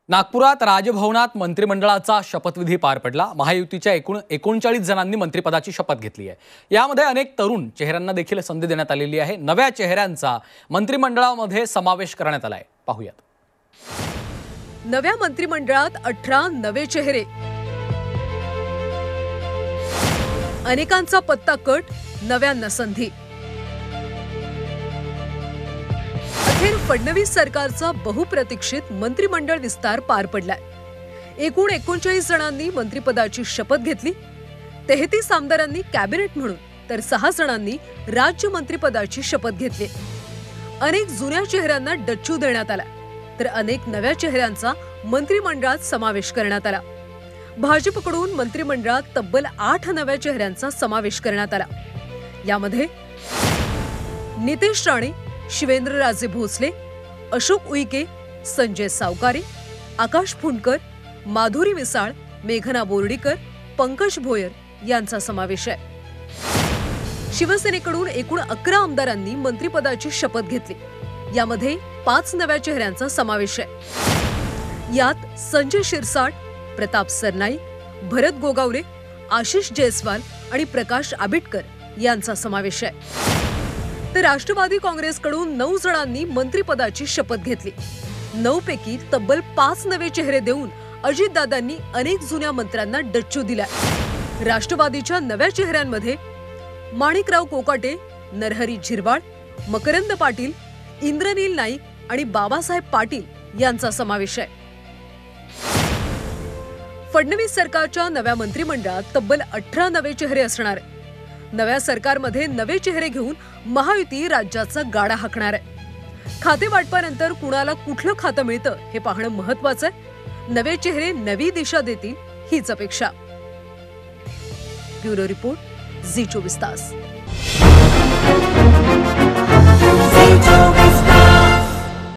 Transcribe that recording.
नागपुरात राजभवनात मंत्रिमंडळाचा शपथविधी पार पडला। महायुतीच्या एकूण 39 जणांनी मंत्रिपदाची शपथ घेतली आहे। यामध्ये अनेक तरुण चेहऱ्यांना देखील संधी देण्यात आलेली आहे। नव्या चेहऱ्यांचा मंत्रिमंडळामध्ये समावेश करण्यात आलाय। पाहूयात। नव्या मंत्रिमंडळात 18 नवे चेहरे, अनेकांचा पत्ता कट, नव्यांना संधी। अखेर फडणवीस सरकारचा बहुप्रतीक्षित मंत्रिमंडळ विस्तार पार पडलाय। एकूण 39 जणांनी मंत्रिपदाची शपथ घेतली। 33 आमदारांनी कॅबिनेट म्हणून तर 6 जणांनी राज्य मंत्रिपदाची शपथ घेतली। अनेक जुन्या चेहऱ्यांना डच्चू देण्यात आला, तर अनेक नव्या चेहऱ्यांचा मंत्रिमंडळात समावेश करण्यात आला। भाजपकडून मंत्रिमंडळात तब्बल 8 नव्या चेहऱ्यांचा समावेश करण्यात आला। यामध्ये नितेश राणे, शिवेंद्रराजे भोसले, अशोक उईके, संजय सावकारे, आकाश फुंडकर, माधुरी मिसाळ, मेघना बोर्डीकर, पंकज भोयर यांचा समावेश आहे। शिवसेनेकडून एकूण 11 आमदारांनी मंत्रिपदाची शपथ घेतली। यामध्ये 5 नव्या चेहऱ्यांचा समावेश आहे। यात संजय शिरसाट, प्रताप सरनाईक, भरत गोगावले, आशिष जयस्वाल आणि प्रकाश आबिटकर यांचा समावेश आहे। तर राष्ट्रवादी काँग्रेसकडून 9 जणांनी मंत्रिपदाची शपथ घेतली। 9 पैकी तब्बल 5 नवे चेहरे देऊन अजितदादांनी अनेक जुन्या मंत्र्यांना डच्चू दिला। राष्ट्रवादीच्या नव्या चेहऱ्यांमध्ये माणिकराव कोकाटे, नरहरी झिरवाळ, मकरंद पाटील, इंद्रनील नाईक आणि बाबासाहेब पाटील यांचा समावेश आहे। फडणवीस सरकारच्या नव्या मंत्रिमंडळात तब्बल 18 नवे चेहरे असणार आहेत। नव्या सरकारमध्ये नवे चेहरे घेऊन महायुती राज्याचा गाडा हाकणार आहे। खाते वाटपानंतर कुणाला कुठलं खातं मिळतं हे पाहणं महत्त्वाचं आहे। नवे चेहरे नवी दिशा देतील हीच अपेक्षा। ब्युरो रिपोर्ट, झी 24 तास।